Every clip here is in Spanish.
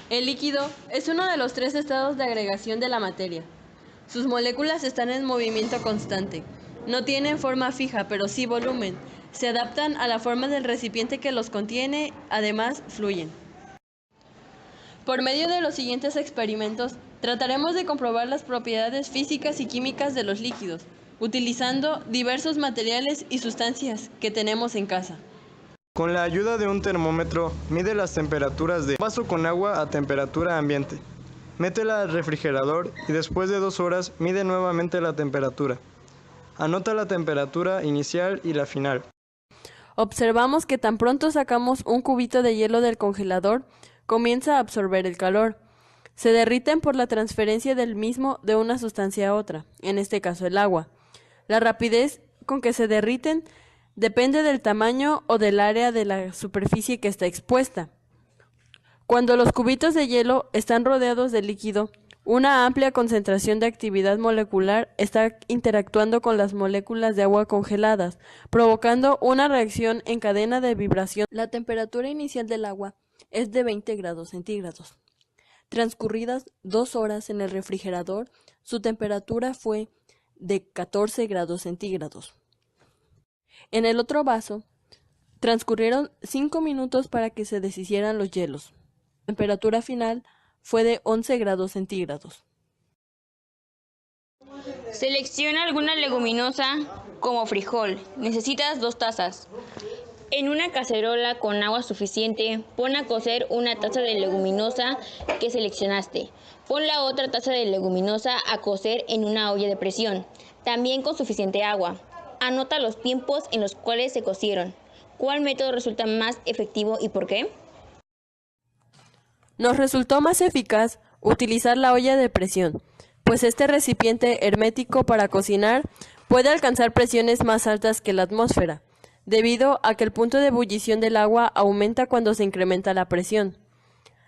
El líquido es uno de los tres estados de agregación de la materia. Sus moléculas están en movimiento constante. No tienen forma fija, pero sí volumen. Se adaptan a la forma del recipiente que los contiene, además fluyen. Por medio de los siguientes experimentos, trataremos de comprobar las propiedades físicas y químicas de los líquidos, utilizando diversos materiales y sustancias que tenemos en casa. Con la ayuda de un termómetro, mide las temperaturas de un vaso con agua a temperatura ambiente. Métela al refrigerador y después de 2 horas mide nuevamente la temperatura. Anota la temperatura inicial y la final. Observamos que tan pronto sacamos un cubito de hielo del congelador, comienza a absorber el calor. Se derriten por la transferencia del mismo de una sustancia a otra, en este caso el agua. La rapidez con que se derriten depende del tamaño o del área de la superficie que está expuesta. Cuando los cubitos de hielo están rodeados de líquido, una amplia concentración de actividad molecular está interactuando con las moléculas de agua congeladas, provocando una reacción en cadena de vibración. La temperatura inicial del agua es de 20 grados centígrados. Transcurridas 2 horas en el refrigerador, su temperatura fue de 14 grados centígrados. En el otro vaso, transcurrieron 5 minutos para que se deshicieran los hielos. La temperatura final fue de 11 grados centígrados. Selecciona alguna leguminosa como frijol. Necesitas 2 tazas. En una cacerola con agua suficiente, pon a cocer una taza de leguminosa que seleccionaste. Pon la otra taza de leguminosa a cocer en una olla de presión, también con suficiente agua. Anota los tiempos en los cuales se cocieron. ¿Cuál método resulta más efectivo y por qué? Nos resultó más eficaz utilizar la olla de presión, pues este recipiente hermético para cocinar puede alcanzar presiones más altas que la atmósfera, debido a que el punto de ebullición del agua aumenta cuando se incrementa la presión.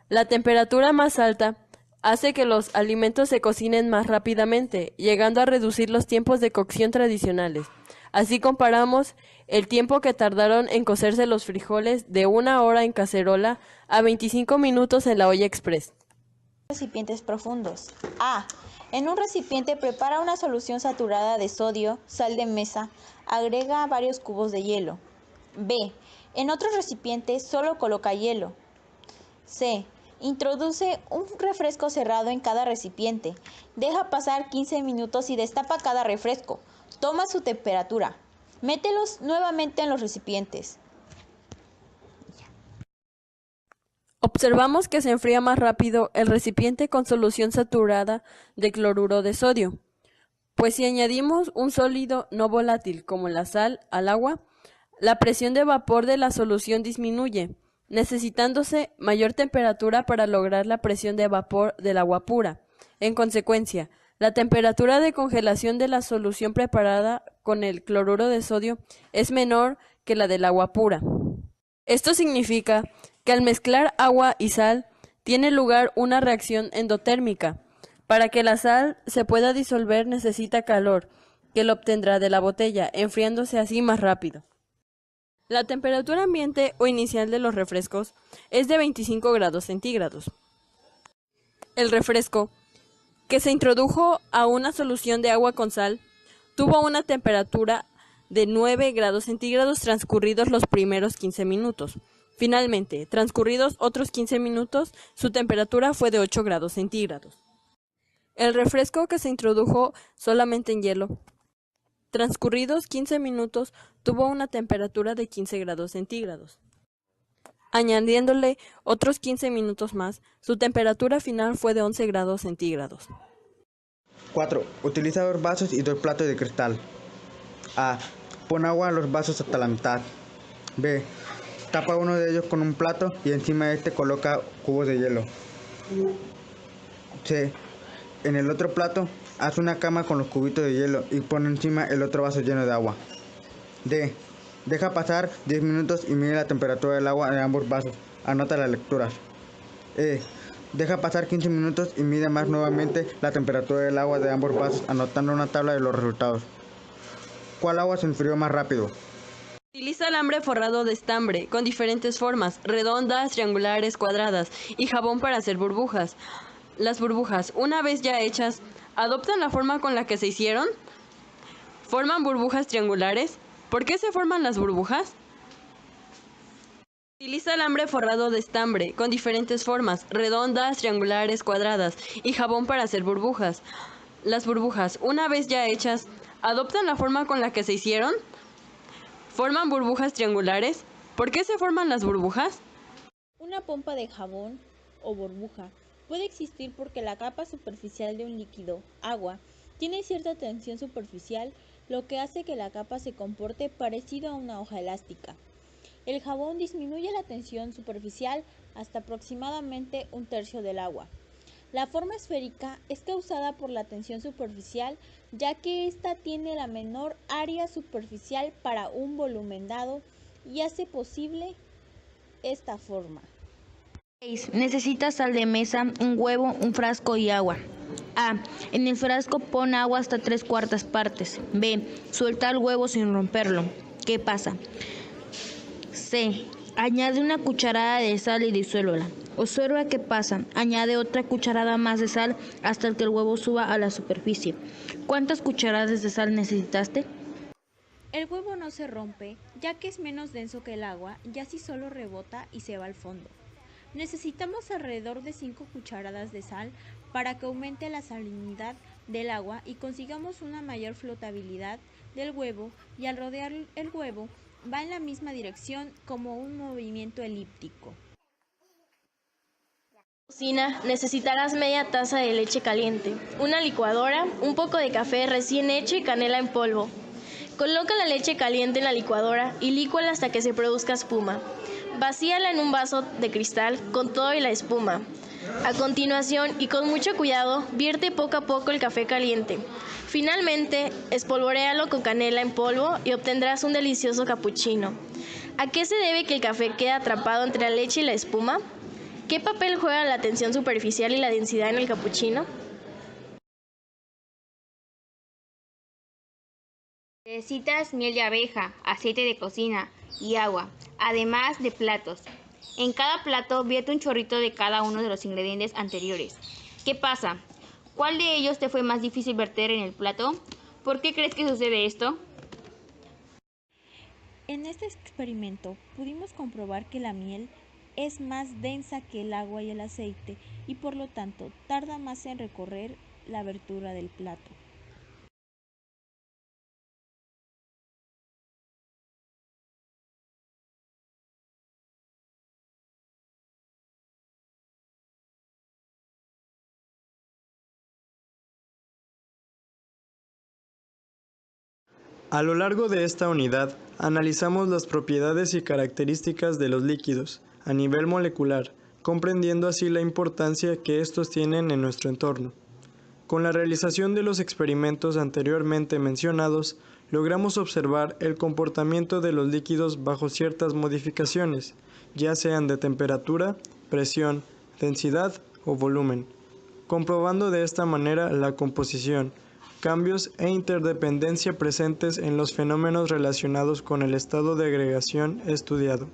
La temperatura más alta hace que los alimentos se cocinen más rápidamente, llegando a reducir los tiempos de cocción tradicionales. Así comparamos el tiempo que tardaron en cocerse los frijoles de 1 hora en cacerola a 25 minutos en la olla express. Recipientes profundos. A. En un recipiente prepara una solución saturada de sodio, sal de mesa, agrega varios cubos de hielo. B. En otro recipiente solo coloca hielo. C. Introduce un refresco cerrado en cada recipiente. Deja pasar 15 minutos y destapa cada refresco. Toma su temperatura. Mételos nuevamente en los recipientes. Observamos que se enfría más rápido el recipiente con solución saturada de cloruro de sodio, pues si añadimos un sólido no volátil como la sal al agua, la presión de vapor de la solución disminuye, necesitándose mayor temperatura para lograr la presión de vapor del agua pura. En consecuencia, la temperatura de congelación de la solución preparada con el cloruro de sodio es menor que la del agua pura. Esto significa que al mezclar agua y sal tiene lugar una reacción endotérmica. Para que la sal se pueda disolver necesita calor, que lo obtendrá de la botella, enfriándose así más rápido. La temperatura ambiente o inicial de los refrescos es de 25 grados centígrados. El refresco, que se introdujo a una solución de agua con sal, tuvo una temperatura de 9 grados centígrados transcurridos los primeros 15 minutos. Finalmente, transcurridos otros 15 minutos, su temperatura fue de 8 grados centígrados. El refresco que se introdujo solamente en hielo, transcurridos 15 minutos, tuvo una temperatura de 15 grados centígrados. Añadiéndole otros 15 minutos más, su temperatura final fue de 11 grados centígrados. 4. Utiliza 2 vasos y 2 platos de cristal. A. Pon agua a los vasos hasta la mitad. B. Tapa uno de ellos con un plato y encima de este coloca cubos de hielo. C. En el otro plato, haz una cama con los cubitos de hielo y pon encima el otro vaso lleno de agua. D. Deja pasar 10 minutos y mide la temperatura del agua de ambos vasos. Anota las lecturas. E. Deja pasar 15 minutos y mide más nuevamente la temperatura del agua de ambos vasos, anotando una tabla de los resultados. ¿Cuál agua se enfrió más rápido? Utiliza alambre forrado de estambre, con diferentes formas, redondas, triangulares, cuadradas, y jabón para hacer burbujas. Las burbujas, una vez ya hechas, ¿adoptan la forma con la que se hicieron? ¿Forman burbujas triangulares? ¿Por qué se forman las burbujas? Utiliza alambre forrado de estambre, con diferentes formas, redondas, triangulares, cuadradas, y jabón para hacer burbujas. Las burbujas, una vez ya hechas, ¿adoptan la forma con la que se hicieron? ¿Forman burbujas triangulares? ¿Por qué se forman las burbujas? Una pompa de jabón o burbuja puede existir porque la capa superficial de un líquido, agua, tiene cierta tensión superficial, lo que hace que la capa se comporte parecido a una hoja elástica. El jabón disminuye la tensión superficial hasta aproximadamente 1/3 del agua. La forma esférica es causada por la tensión superficial, ya que ésta tiene la menor área superficial para un volumen dado y hace posible esta forma. 6. Necesitas sal de mesa, un huevo, un frasco y agua. A. En el frasco pon agua hasta 3/4 partes. B. Suelta el huevo sin romperlo. ¿Qué pasa? C. Añade una cucharada de sal y disuélvala. Observa qué pasa. Añade otra cucharada más de sal hasta que el huevo suba a la superficie. ¿Cuántas cucharadas de sal necesitaste? El huevo no se rompe, ya que es menos denso que el agua y así solo rebota y se va al fondo. Necesitamos alrededor de 5 cucharadas de sal para que aumente la salinidad del agua y consigamos una mayor flotabilidad del huevo, y al rodear el huevo va en la misma dirección como un movimiento elíptico. Cocina, necesitarás media taza de leche caliente, una licuadora, un poco de café recién hecho y canela en polvo. Coloca la leche caliente en la licuadora y lícuala hasta que se produzca espuma. Vacíala en un vaso de cristal con todo y la espuma. A continuación, y con mucho cuidado, vierte poco a poco el café caliente. Finalmente, espolvoréalo con canela en polvo y obtendrás un delicioso capuchino. ¿A qué se debe que el café quede atrapado entre la leche y la espuma? ¿Qué papel juega la tensión superficial y la densidad en el capuchino? Necesitas miel de abeja, aceite de cocina y agua, además de platos. En cada plato vierte un chorrito de cada uno de los ingredientes anteriores. ¿Qué pasa? ¿Cuál de ellos te fue más difícil verter en el plato? ¿Por qué crees que sucede esto? En este experimento pudimos comprobar que la miel es más densa que el agua y el aceite y por lo tanto tarda más en recorrer la abertura del plato. A lo largo de esta unidad, analizamos las propiedades y características de los líquidos a nivel molecular, comprendiendo así la importancia que estos tienen en nuestro entorno. Con la realización de los experimentos anteriormente mencionados, logramos observar el comportamiento de los líquidos bajo ciertas modificaciones, ya sean de temperatura, presión, densidad o volumen, comprobando de esta manera la composición, cambios e interdependencia presentes en los fenómenos relacionados con el estado de agregación estudiado.